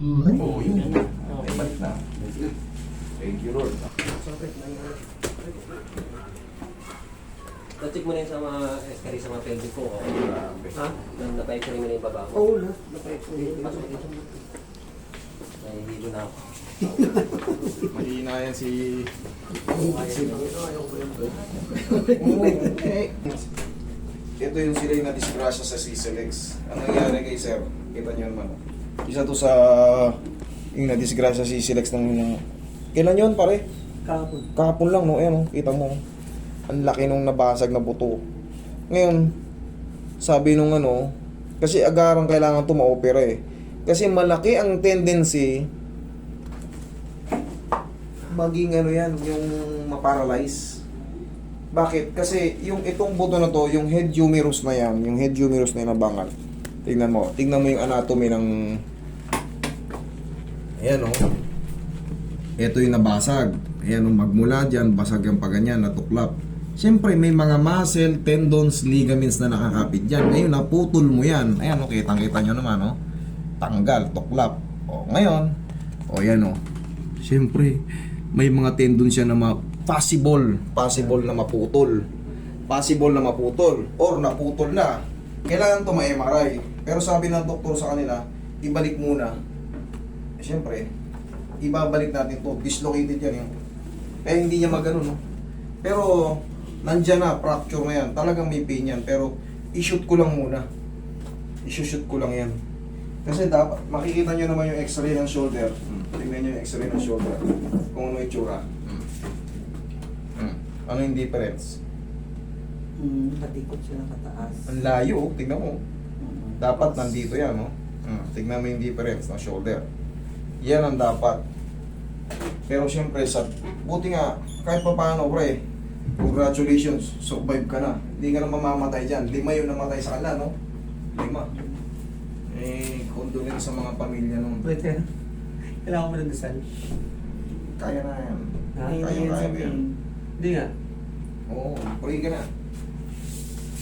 Oo, yun. Okay, balik na. Thank you, Lord. Na-check mo na yun sa mga eskari sa mga pelvic ko. Ha? Nang napa-x-ray mo na yung baba mo. Oo, lahat. Napa-explain. Pasok dito. Nahihilo na ako. Mahina yan si... Ito yung sila yung na-disgrasya sa C-Selex. Ang nangyari kay Sir, kita niyo naman. Isa to sa yung na-disgrasya sa C-Selex ng... Kailan yun pare? Kahapon. Kahapon lang, no? Ayan, no? Kita mo. Ang laki nung nabasag na buto. Ngayon, sabi nung ano, kasi agarang kailangan to ma-opera eh. Kasi malaki ang tendency maging ano yan, yung ma-paralyze. Bakit? Kasi yung itong buto na to, yung head humerus na yan, yung head humerus na nabangal. Tingnan mo yung anatomy ng... Ayan o. Ito yung nabasag. Ayan o, magmula dyan, basag yung paganyan, natuklap. Siyempre, may mga muscle, tendons, ligaments na nakakapit dyan. Ngayon, naputol mo yan. Ayan o, kitang-kita nyo naman o. Tanggal, tuklap. O, ngayon, o yan o. Siyempre, may mga tendon siya na possible na maputol. Possible na maputol. Or naputol na. Kailangan to ma-MRI. Pero sabi ng doktor sa kanila, ibalik muna. Siyempre, ibabalik natin to. Dislocated yan yung. Kaya hindi niya magano no. Pero nandyan na, fracture na yan. Talagang may pain yan. Pero i-shoot ko lang muna. I-shoot ko lang yan. Kasi dapat, makikita nyo naman yung x-ray ng shoulder. Tingnan nyo yung x-ray ng shoulder. Kung ano yung itsura. Ano yung difference? Patikot siya nakataas. Ang layo, tingnan mo. Dapat nandito yan, no? Tingnan mo yung difference ng shoulder. Yan ang dapat. Pero syempre, buti nga, kahit pa paano, pre, congratulations, survive ka na. Hindi ka na mamamatay dyan. 5 yung namatay sa kanila, no? 5. Condolence sa mga pamilya nung... Pwede. Kailangan mo ng dasal. Kaya na yan. Kaya mo yan. Hindi nga. Oo, pray ka na.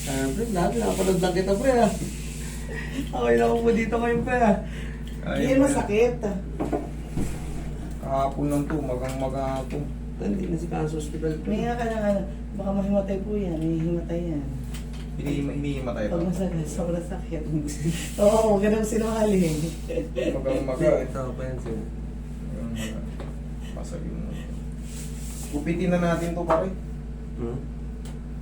Pre, lahat napanood lang kita, pre. Okay lang mo dito ngayon, pre. Hindi masakit. Kahapon lang to, magang to. Hindi na si Kaso Hospital. May nga ka na nga, baka mahimatay po yan, may himatay yan. Hinihimatay ito. Pag masakit, sobrang sakit. Oo, ganun sinungaling. Magang Ito pa yan sir. Pasagin mo. Gupitin na natin to, pare.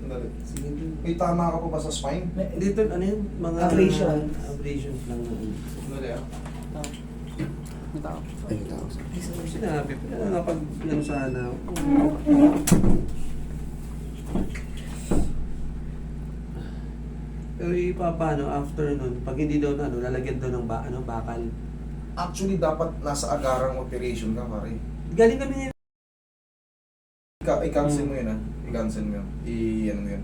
Dali. Sige din. May tama ka pa ba sa spine? Dito, ano yun? Mga... Abrasions. Abrasions lang. Dali ah. Ay, tao. Sinabi ko na pag ano sana. Pero paano after nun, pag hindi daw na ano, lalagyan daw ng bakal. Actually, dapat nasa agarang operation ka, pare. Galing kami ngayon. I-cancel mo yun, ha? I-cancel mo yun. I-ano mo yun.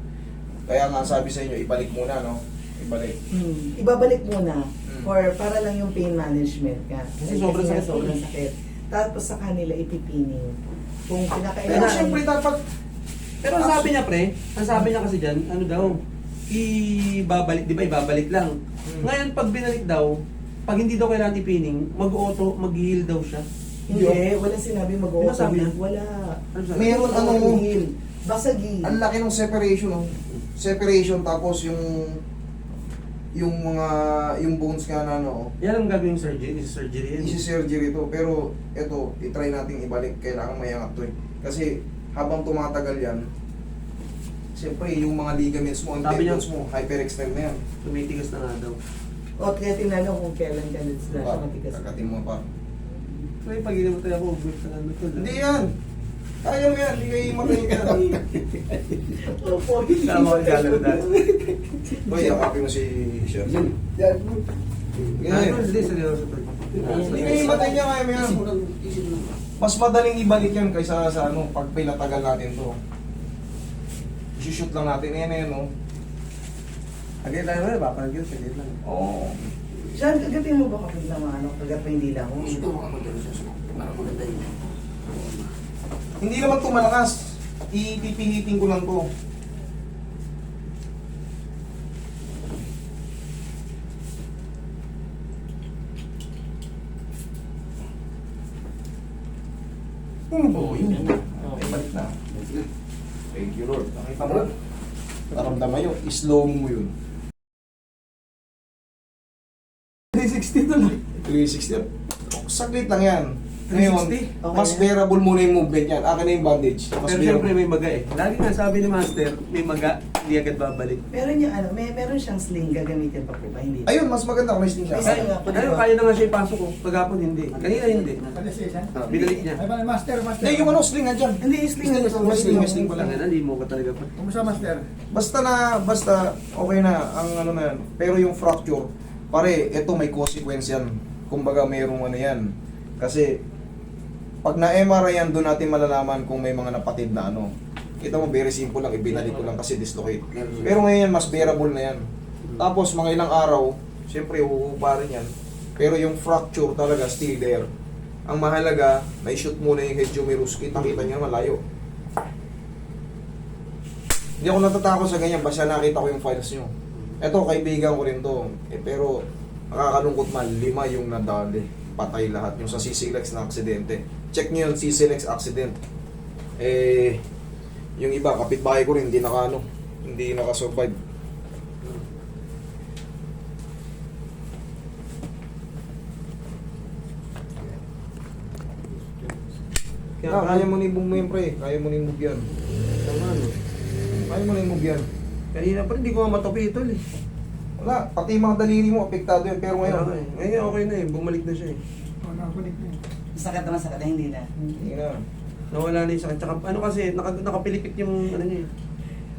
Kaya nga sabi sa inyo, ibalik muna, no? Ibalik. Ibabalik muna para lang yung pain management ka. Kasi sobrang nga sakit. sobrang sakit. Tapos sa kanila ipipining. Kung Pero pinakailangan... syempre, dapat... Pero ang sabi niya pre, ang sabi niya kasi dyan, ano daw, ibabalik, di ba ibabalik lang. Ngayon pag binalik daw, pag hindi daw kailangan ipining, mag-auto, mag-heal daw siya. Hindi, wala sinabi Ano mag-o-open. sabi niya? Wala. Ano sabi? Meron ano mo, Heal. Basagi. ang laki ng separation, no? Separation, tapos yung mga, yung bones nga na, no? Yan ang gagawing surgery, is surgery yan. Isi-surgery to, pero ito, itry nating ibalik, kailangan mayangat to eh. Kasi habang tumatagal yan, siyempre yung mga ligaments mo, ang Sabi niya- tendons mo, hyperextend na yan. Tumitigas na nga daw. O, kaya tinanong kung kailan ka na sila Pa, matigas. kakatin mo pa. Pero pag inamatay ako, group na ano to. Hindi yan! Kaya mo yan, hindi kayo imatay ka. Opo, Tama ko yung galaw dahil. Boy, yakapin mo si Sher. Ano, hindi, seryoso to. Hindi kayo imatay niya, kaya mo yan. Mas madaling ibalik yan kaysa sa ano, pag pinatagal natin to. I-shoot lang natin, yan, no? Agad tayo na, papalagyan, saglit lang. Oo. Sean, kagatin mo ba kapag naman ano? Kagat mo hindi lang. Hindi naman to malakas. Ipipihitin ko lang to. Oo, yun. Okay, balik na. Thank you, Lord. Nakita mo? Naramdaman yun. Slow mo yun. 360 to lang. 360. Saglit lang yan. Ngayon, 360? Okay mas na. bearable muna yung movement yan. Akin na yung bandage. Mas Pero siyempre may maga eh. Lagi nga sabi ni Master, may maga, hindi agad babalik. Meron yung ano, meron siyang sling, gagamitin pa po ba? Hindi. Ayun, mas maganda kung may sling siya. Ay, nga po, Kaya diba? kaya na nga siya ipasok ko. Pagkapon hindi. Kanina hindi. Binalik niya. Ay, ba, master. Hindi, yung ano, sling nandiyan. Hindi, yung sling. May sling pala. Tangina, limo ka talaga pa. Kumusta, master? Basta okay na ang ano na yan. Pero yung fracture, pare, ito may consequence yan. Kumbaga mayroong ano yan. Kasi pag na-MRI yan, doon natin malalaman kung may mga napatid na ano. Kita mo, very simple lang, ibinalik ko lang kasi dislocate. Pero ngayon yan, mas bearable na yan. Tapos mga ilang araw, siyempre uupa rin yan. Pero yung fracture talaga still there. Ang mahalaga, na-shoot muna yung head humerus. Kita-kita nyo naman, layo. Hindi ako natatakot sa ganyan, basta nakita ko yung files nyo. Eto, kaibigan ko rin to. Pero nakakalungkot man, 5 yung nadali. Patay lahat. Yung sa CCLX na aksidente. Check nyo yung CCLX accident. Yung iba, kapitbahay ko rin, hindi naka-survive. Kaya mo na i-move mo yan, pre. Kaya mo na i-move yan. Tama no. Kaya mo na i-move yan. Kanina pa rin, hindi ko nga matopi ito eh. Wala, pati yung mga daliri mo, apektado yan. Pero ngayon, Ngayon okay na eh, bumalik na siya eh. Oh, nakakunik na yun. Sakit naman, sakit na, hindi na. hindi na. Nawala na yung sakit. Tsaka ano kasi, nakapilipit yung ano niya eh.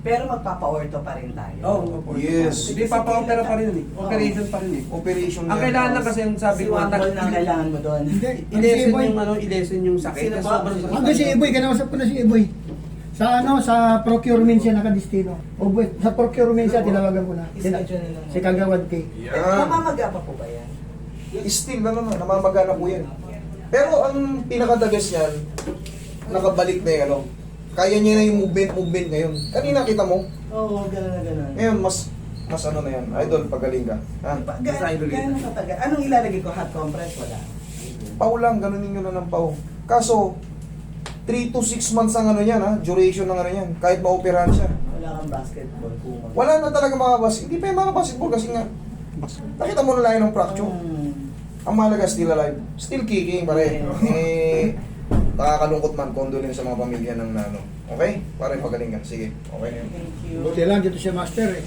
Pero magpapa-ortho pa rin tayo. Oo, Yes. Hindi, papa-opera pa rin eh. Operation pa rin eh. Operation Ang yan. kailangan lang kasi yung sabi Si ko, One Ball na ang kailangan mo doon. Hindi. i-lessen Boy. yung ano, i-lessen yung sakit. Sino Kasi ba? sobrang sakit. Ando si Iboy, kinausap ko na si Iboy. Sa sa procurement siya nakadistino. O boy, sa procurement siya, tinawagan ko na. Ischedule nila. Si Kagawad K. Yan. Mamamaga pa po ba yan? Still, namamaga na po yan. Pero ang pinakadagas yan, nakabalik na yung ano. Kaya niya na yung movement ngayon. Kanina kita mo, Oo, gano'n na gano'n. ngayon mas ano na yan. Idol, pagaling ka. Ha? Gano'n katagal? Anong ilalagay ko? Hot compress? Wala. Pau lang, ganunin nyo na ng pau. Kaso, 3 to 6 months ang ano yan, ha? Duration ng ano yan. Kahit maoperahan siya. Wala kang basketball. Kumag. Wala na talaga mga hindi pa yung mga basketball kasi nga, nakita mo na lang ng fracture. Ang mahalaga, still alive. Still kicking, pare. Nakakalungkot man, condolence sa mga pamilya ng nano. Okay? Pare, pagaling ka. Sige, okay na yun. Thank you. Buti lang dito siya master eh.